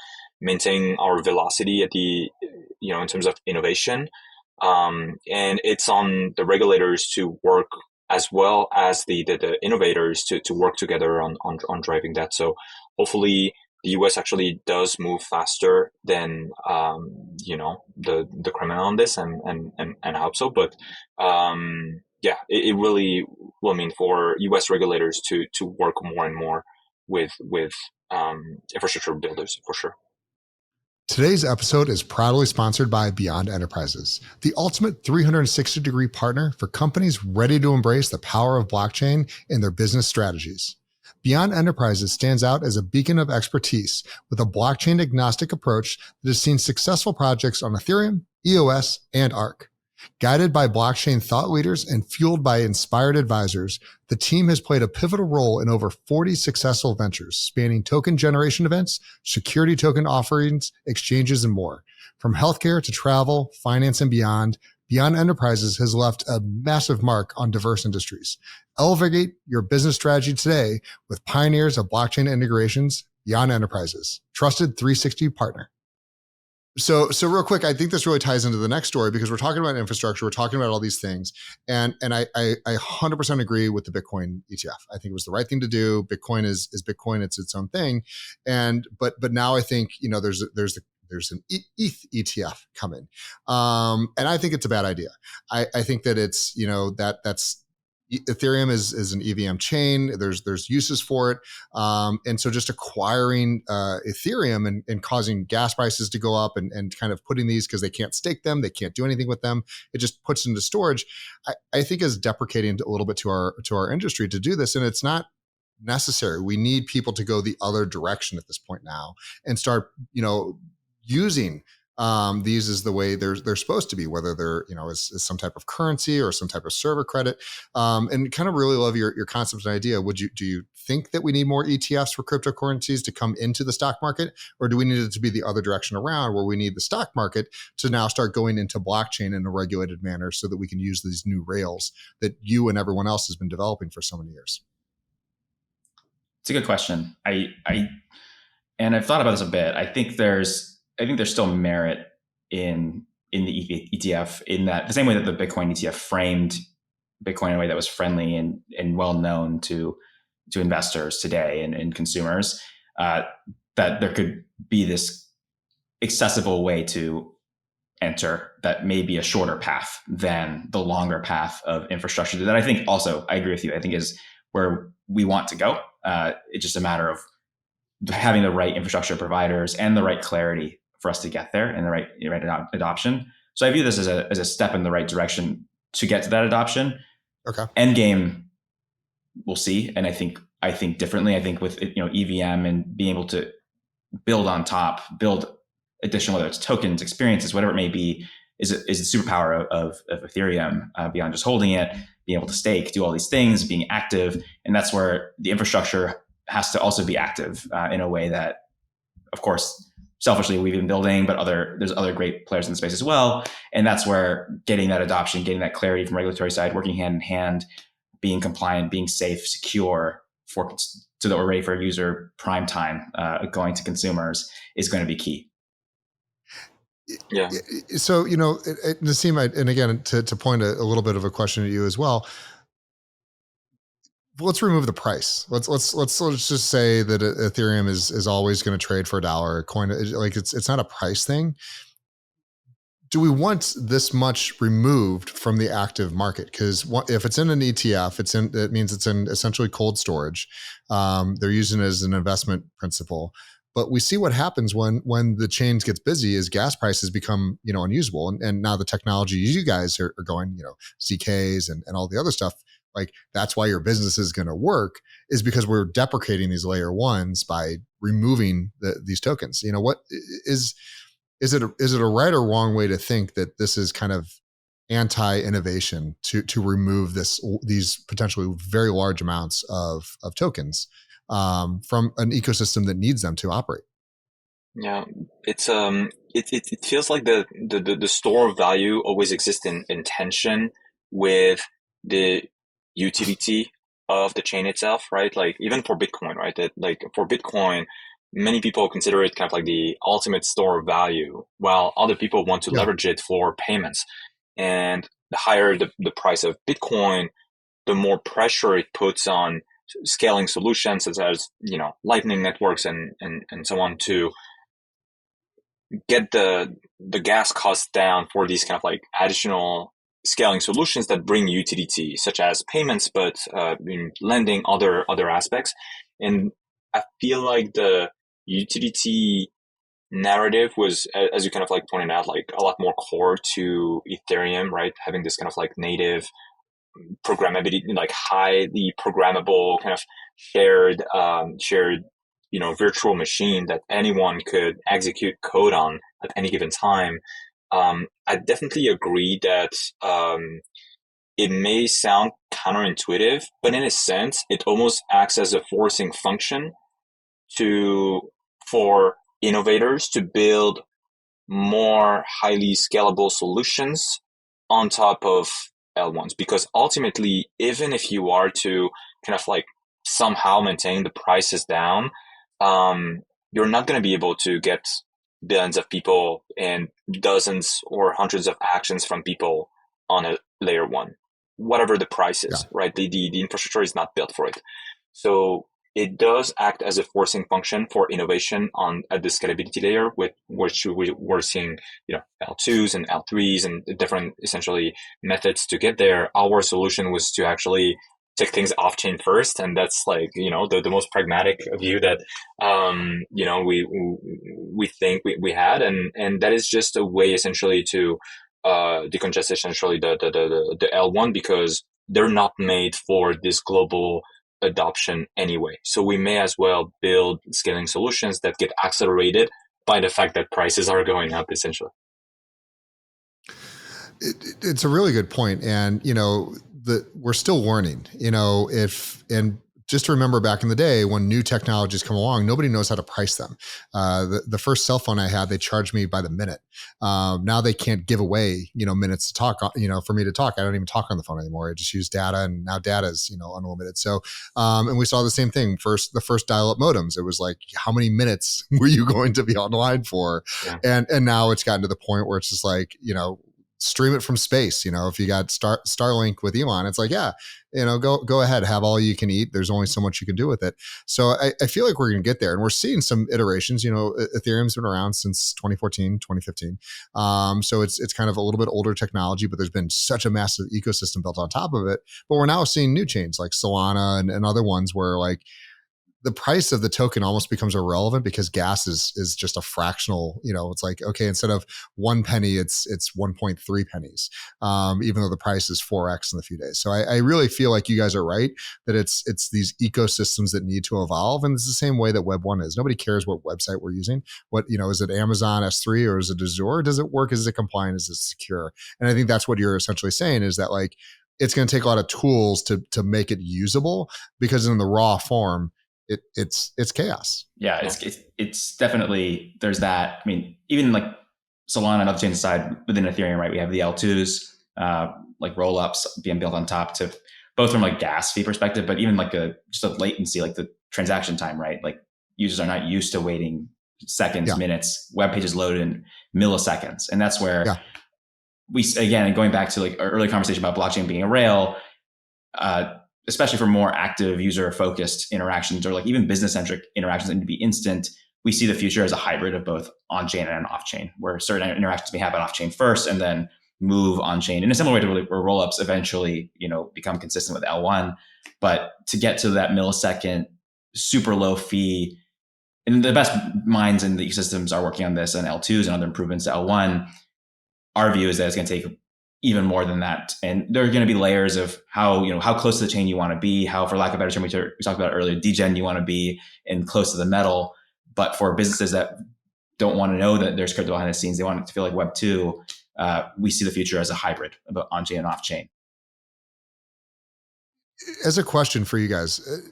maintain our velocity at the, in terms of innovation. And it's on the regulators to work as well as the innovators to work together on driving that. So hopefully the US actually does move faster than, the Kremlin on this, and I hope so. But, it really will mean for US regulators to work more and more with infrastructure builders, for sure. Today's episode is proudly sponsored by Beyond Enterprises, the ultimate 360-degree partner for companies ready to embrace the power of blockchain in their business strategies. Beyond Enterprises stands out as a beacon of expertise with a blockchain-agnostic approach that has seen successful projects on Ethereum, EOS, and Arc. Guided by blockchain thought leaders and fueled by inspired advisors, the team has played a pivotal role in over 40 successful ventures spanning token generation events, security token offerings, exchanges, and more. From healthcare to travel, finance, and beyond, Beyond Enterprises has left a massive mark on diverse industries. Elevate your business strategy today with pioneers of blockchain integrations, Beyond Enterprises, trusted 360 partner. So real quick, I think this really ties into the next story because we're talking about infrastructure, we're talking about all these things, and I 100% agree with the Bitcoin ETF. I think it was the right thing to do. Bitcoin is Bitcoin; it's its own thing, but now I think there's an ETH ETF coming, and I think it's a bad idea. I think that it's that's. Ethereum is an EVM chain. There's uses for it. And so just acquiring Ethereum and causing gas prices to go up and kind of putting these, because they can't stake them, they can't do anything with them, it just puts into storage, I think is deprecating a little bit to our industry to do this. And it's not necessary. We need people to go the other direction at this point now and start, using these is the way they're supposed to be, whether they're, as some type of currency or some type of server credit. And kind of really love your concept and idea. Do you think that we need more ETFs for cryptocurrencies to come into the stock market? Or do we need it to be the other direction around, where we need the stock market to now start going into blockchain in a regulated manner so that we can use these new rails that you and everyone else has been developing for so many years? It's a good question. And I've thought about this a bit. I think there's still merit in the ETF, in that the same way that the Bitcoin ETF framed Bitcoin in a way that was friendly and well known to investors today and consumers, that there could be this accessible way to enter that may be a shorter path than the longer path of infrastructure that I think also, I agree with you, I think is where we want to go. It's just a matter of having the right infrastructure providers and the right clarity for us to get there, and the right adoption. So I view this as a step in the right direction to get to that adoption. Okay. End game, we'll see. And I think differently. I think with EVM and being able to build on top, build additional, whether it's tokens, experiences, whatever it may be, is the superpower of Ethereum, beyond just holding it, being able to stake, do all these things, being active. And that's where the infrastructure has to also be active in a way that, of course, selfishly we've been building, but there's other great players in the space as well. And that's where getting that adoption, getting that clarity from regulatory side, working hand in hand, being compliant, being safe, secure, so that we're ready for user prime time, going to consumers, is going to be key. Yeah. So, Nassim, and again, to point a little bit of a question at you as well, let's remove the price. Let's just say that Ethereum is always going to trade for $1. Coin, like it's not a price thing. Do we want this much removed from the active market? Because if it's in an ETF, it means it's in essentially cold storage. They're using it as an investment principle. But we see what happens when the chain gets busy is gas prices become unusable, and now the technology you guys are going ZKs and all the other stuff, like that's why your business is going to work, is because we're deprecating these layer ones by removing these tokens. What is it a right or wrong way to think that this is kind of anti-innovation to remove these potentially very large amounts of tokens from an ecosystem that needs them to operate? Yeah, it's it feels like the store of value always exists in tension with the utility of the chain itself, right? Like even for Bitcoin, right? That like for Bitcoin, many people consider it kind of like the ultimate store of value, while other people want to leverage it for payments. And the higher the price of Bitcoin, the more pressure it puts on scaling solutions such as Lightning networks and so on to get the gas costs down for these kind of like additional scaling solutions that bring utility, such as payments, but in lending, other aspects. And I feel like the utility narrative was, as you kind of like pointed out, like a lot more core to Ethereum, right? Having this kind of like native programmability, like highly programmable kind of shared virtual machine that anyone could execute code on at any given time. I definitely agree that it may sound counterintuitive, but in a sense, it almost acts as a forcing function for innovators to build more highly scalable solutions on top of L1s. Because ultimately, even if you are to kind of like somehow maintain the prices down, you're not going to be able to get billions of people and dozens or hundreds of actions from people on a layer one, whatever the price is, right? The infrastructure is not built for it. So it does act as a forcing function for innovation at the scalability layer, with which we're seeing, L2s and L3s and different essentially methods to get there. Our solution was to actually take things off chain first, and that's like the most pragmatic view that we think we had, and that is just a way essentially to decongest essentially the L1, because they're not made for this global adoption anyway. So we may as well build scaling solutions that get accelerated by the fact that prices are going up essentially. It's a really good point. And, we're still learning, and just to remember back in the day when new technologies come along, nobody knows how to price them. The first cell phone I had, they charged me by the minute. Now they can't give away, minutes to talk, for me to talk. I don't even talk on the phone anymore. I just use data, and now data is, unlimited. So, and we saw the same thing the first dial-up modems. It was like, how many minutes were you going to be online for? Yeah. And now it's gotten to the point where it's just like, stream it from space. If you got Starlink with Elon, it's like, yeah, go ahead, have all you can eat. There's only so much you can do with it. So I feel like we're going to get there, and we're seeing some iterations. Ethereum's been around since 2014, 2015. So it's kind of a little bit older technology, but there's been such a massive ecosystem built on top of it. But we're now seeing new chains like Solana and other ones where like the price of the token almost becomes irrelevant because gas is just a fractional, it's like, okay, instead of 1 penny, it's 1.3 pennies, even though the price is 4x in a few days. So I really feel like you guys are right that it's these ecosystems that need to evolve. And it's the same way that Web1 is. Nobody cares what website we're using. Is it Amazon S3 or is it Azure? Does it work? Is it compliant? Is it secure? And I think that's what you're essentially saying is that like, it's going to take a lot of tools to make it usable, because in the raw form, it's chaos. Yeah, it's definitely, there's that. I mean, even like Solana and other chains aside, within Ethereum, right, we have the L2s, like rollups being built on top to both from like gas fee perspective, but even like just a latency, like the transaction time, right? Like users are not used to waiting seconds, minutes, web pages loaded in milliseconds. And that's where we, again, going back to like our early conversation about blockchain being a rail, especially for more active user focused interactions or like even business centric interactions that need to be instant, we see the future as a hybrid of both on-chain and off-chain, where certain interactions may happen off-chain first and then move on-chain in a similar way to where rollups eventually, become consistent with L1. But to get to that millisecond, super low fee, and the best minds in the ecosystems are working on this and L2s and other improvements to L1. Our view is that it's going to take even more than that. And there are going to be layers of how close to the chain you want to be, how, for lack of a better term, we talked about earlier, degen you want to be and close to the metal. But for businesses that don't want to know that there's crypto behind the scenes, they want it to feel like Web 2, we see the future as a hybrid of on-chain and off-chain. As a question for you guys,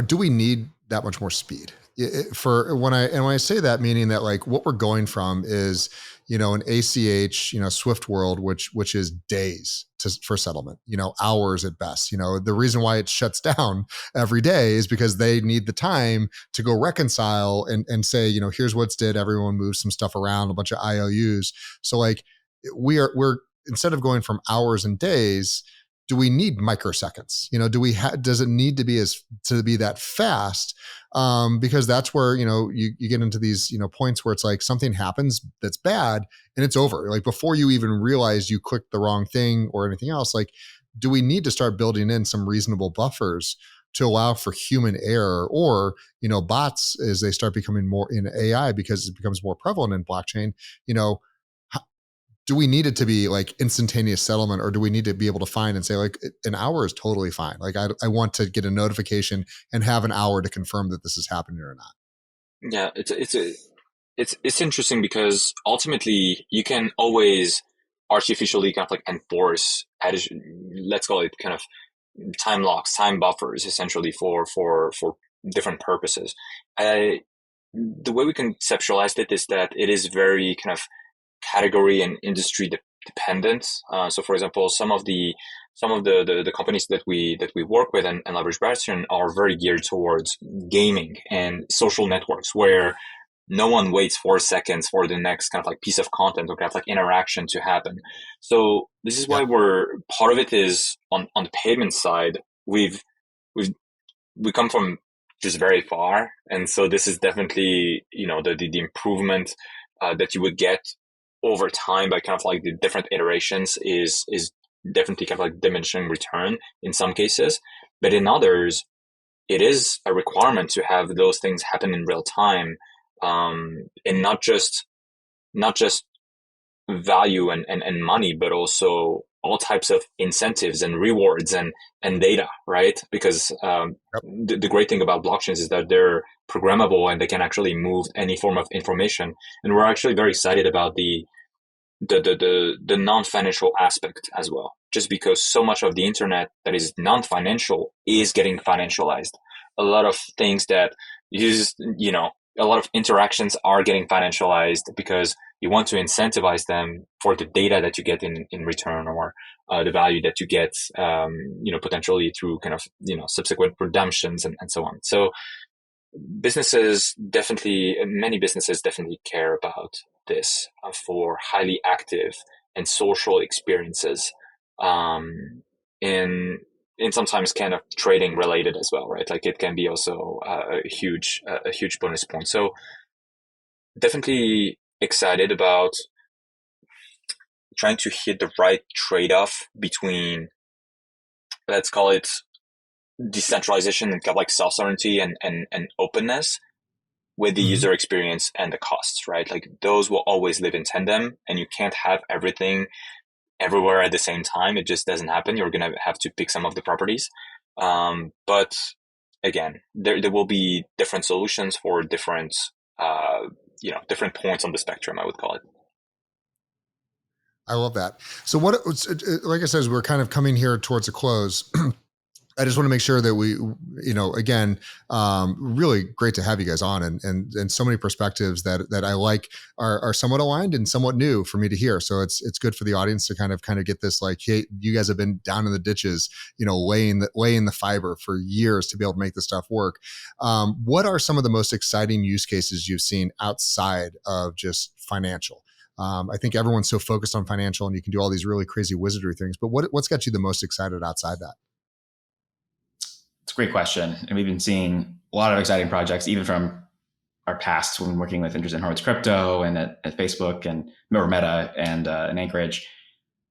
do we need that much more speed? When I say that, meaning that like what we're going from is, an ACH, Swift world, which is days for settlement, hours at best. The reason why it shuts down every day is because they need the time to go reconcile and say, here's what's did. Everyone moves some stuff around, a bunch of IOUs. So like we're instead of going from hours and days, do we need microseconds? Does it need to be that fast? Because that's where, you get into these, points where it's like something happens that's bad and it's over. Like before you even realize you clicked the wrong thing or anything else, like, do we need to start building in some reasonable buffers to allow for human error or, bots as they start becoming more in AI because it becomes more prevalent in blockchain, do we need it to be like instantaneous settlement, or do we need to be able to find and say like an hour is totally fine? Like I want to get a notification and have an hour to confirm that this is happening or not. Yeah, it's interesting because ultimately you can always artificially kind of like enforce let's call it kind of time locks, time buffers, essentially for different purposes. The way we conceptualized it is that it is very kind of category and industry dependent. So, for example, some of the companies that we work with and leverage Bastion are very geared towards gaming and social networks, where no one waits 4 seconds for the next kind of like piece of content or kind of like interaction to happen. So this is why part of it is on the payment side. We come from just very far, and so this is definitely the improvement that you would get over time by kind of like the different iterations is definitely kind of like diminishing return in some cases, but in others it is a requirement to have those things happen in real time, and not just value and money, but also all types of incentives and rewards and data, right? Because the great thing about blockchains is that they're programmable and they can actually move any form of information. And we're actually very excited about the non-financial aspect as well, just because so much of the internet that is non-financial is getting financialized. A lot of things that a lot of interactions are getting financialized because you want to incentivize them for the data that you get in return, or the value that you get, potentially through kind of, subsequent redemptions and so on. So many businesses definitely care about this for highly active and social experiences, in sometimes kind of trading related as well, right? Like it can be also a huge bonus point. So definitely excited about trying to hit the right trade-off between, let's call it, decentralization and kind of like self-sovereignty and openness with the user experience and the costs, right? Like those will always live in tandem, and you can't have everything everywhere at the same time. It just doesn't happen. You're going to have to pick some of the properties. But again, there will be different solutions for different points on the spectrum, I would call it. I love that. So like I said, as we're kind of coming here towards a close, I just want to make sure that we, again, really great to have you guys on, and so many perspectives that I like are somewhat aligned and somewhat new for me to hear. So it's good for the audience to kind of get this, like, hey, you guys have been down in the ditches, laying the fiber for years to be able to make this stuff work. What are some of the most exciting use cases you've seen outside of just financial? I think everyone's so focused on financial, and you can do all these really crazy wizardry things. But what's got you the most excited outside that? It's a great question. And we've been seeing a lot of exciting projects, even from our past when working with Andreessen Horowitz Crypto and at Facebook and Meta and Anchorage.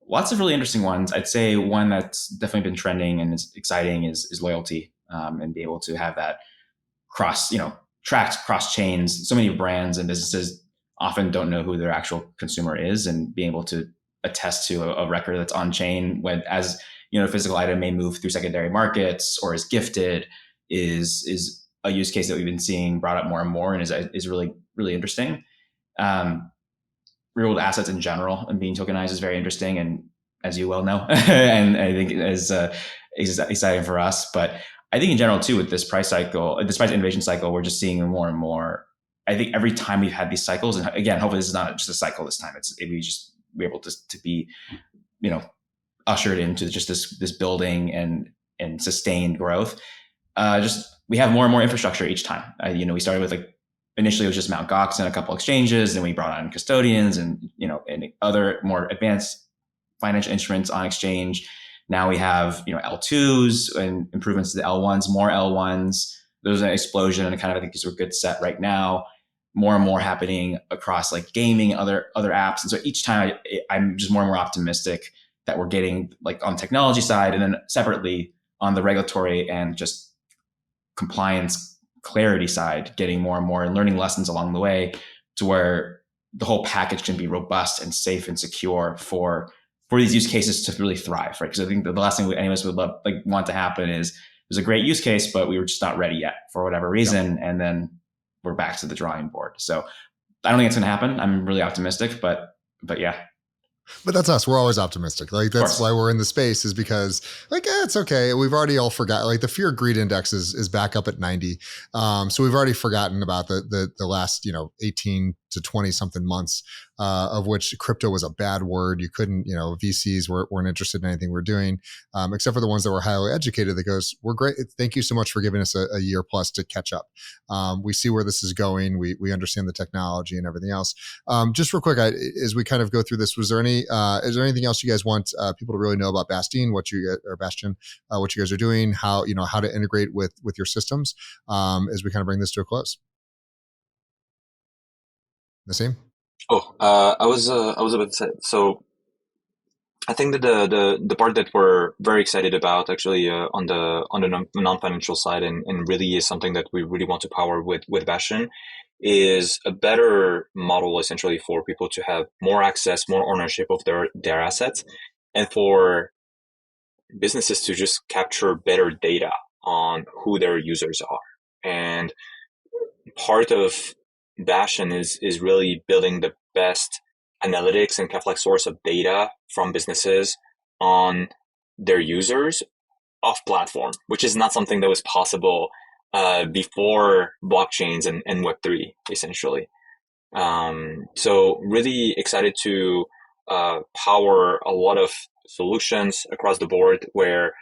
Lots of really interesting ones. I'd say one that's definitely been trending and is exciting is loyalty, and be able to have that tracked cross chains. So many brands and businesses often don't know who their actual consumer is, and being able to attest to a record that's on chain when, as a physical item may move through secondary markets or is gifted, is a use case that we've been seeing brought up more and more, and is really, really interesting. Real world assets in general and being tokenized is very interesting, and as you well know, and I think is exciting for us. But I think in general too, with this price innovation cycle, we're just seeing more and more. I think every time we've had these cycles, and again, hopefully this is not just a cycle this time. We're able to be, ushered into just this building and sustained growth. We have more and more infrastructure each time. We started with initially it was just Mt. Gox and a couple exchanges, and we brought on custodians and other more advanced financial instruments on exchange. Now we have L2s and improvements to the L1s, more L1s. There's an explosion, and I think these are a good set right now. More and more happening across gaming, other apps, and so each time I'm just more and more optimistic that we're getting on the technology side, and then separately on the regulatory and just compliance clarity side, getting more and more and learning lessons along the way to where the whole package can be robust and safe and secure for these use cases to really thrive, right? Because I think the last thing any of us would want to happen is there's a great use case, but we were just not ready yet for whatever reason. Yeah. And then we're back to the drawing board. So I don't think it's going to happen. I'm really optimistic, but yeah. But that's us. We're always optimistic. That's why we're in the space, is because it's okay. We've already all forgot. The fear greed index is back up at 90. So we've already forgotten about the last, 18 to 20 something months, of which crypto was a bad word. You couldn't, VCs weren't interested in anything we're doing, except for the ones that were highly educated that goes, we're great. Thank you so much for giving us a year plus to catch up. We see where this is going. We understand the technology and everything else. Just real quick, as we kind of go through this, is there anything else you guys want people to really know about Bastion, what you guys are doing, how to integrate with your systems, as we kind of bring this to a close? Nassim? I was about to say, so I think that the part that we're very excited about actually on the non-financial side and really is something that we really want to power with Bastion is a better model essentially for people to have more access, more ownership of their assets, and for businesses to just capture better data on who their users are. And part of Bastion is really building the best analytics and Kafka source of data from businesses on their users off platform, which is not something that was possible before blockchains and Web3, essentially. So really excited to power a lot of solutions across the board where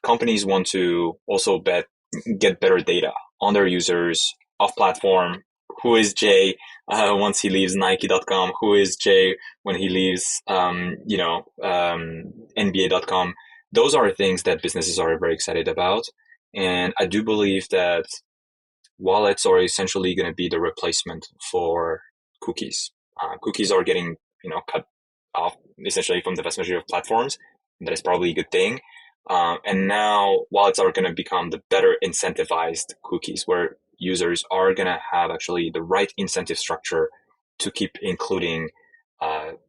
companies want to also get better data on their users off platform. Who is Jay once he leaves Nike.com? Who is Jay when he leaves, NBA.com? Those are things that businesses are very excited about. And I do believe that wallets are essentially going to be the replacement for cookies. Cookies are getting, cut off essentially from the vast majority of platforms. That is probably a good thing. And now wallets are going to become the better incentivized cookies, where users are going to have actually the right incentive structure to keep including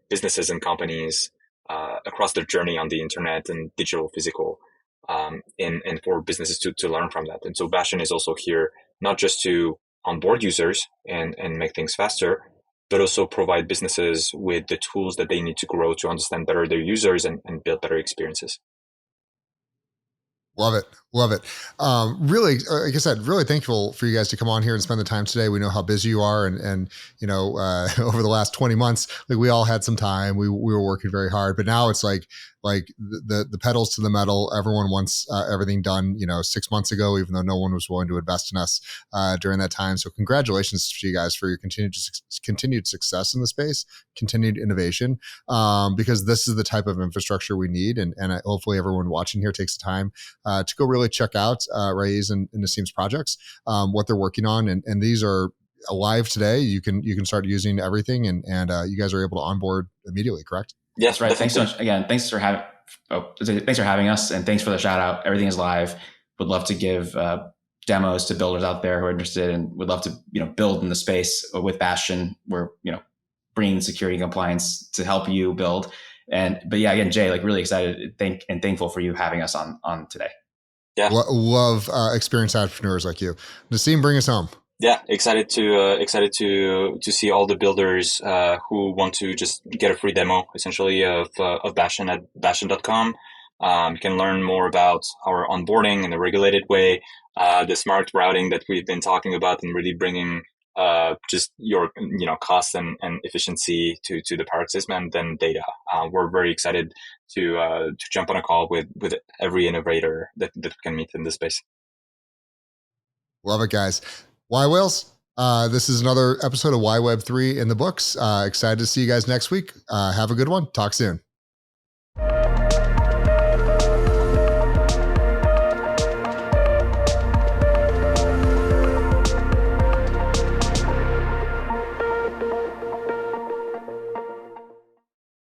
businesses and companies across their journey on the internet and digital, physical, and for businesses to learn from that. And so Bastion is also here not just to onboard users and make things faster, but also provide businesses with the tools that they need to grow to understand better their users and build better experiences. Love it. Love it. Really, like I said, really thankful for you guys to come on here and spend the time today. We know how busy you are. And over the last 20 months, like we all had some time. We were working very hard, but now it's like the pedals to the metal. Everyone wants everything done, 6 months ago, even though no one was willing to invest in us during that time. So congratulations to you guys for your continued success in the space, continued innovation, because this is the type of infrastructure we need. And hopefully everyone watching here takes the time to go really check out Riyaz and Nassim's projects, what they're working on. And these are alive today. You can start using everything, and you guys are able to onboard immediately, correct? Yes, right. Thanks so much. Again, thanks for having us, and thanks for the shout out. Everything is live. Would love to give demos to builders out there who are interested, and would love to build in the space with Bastion. We're bringing security compliance to help you build. But yeah, again, Jay, like really excited and thankful for you having us on today. Yeah, love experienced entrepreneurs like you. Nassim, bring us home. Yeah, excited to see all the builders who want to just get a free demo, essentially, of Bastion at bastion.com. You can learn more about our onboarding in a regulated way, the smart routing that we've been talking about, and really bringing just your cost and efficiency to the paroxysm, and then data. We're very excited to jump on a call with every innovator that we can meet in this space. Love it, guys. yWhales, this is another episode of yWeb3 in the books. Excited to see you guys next week. Have a good one. Talk soon.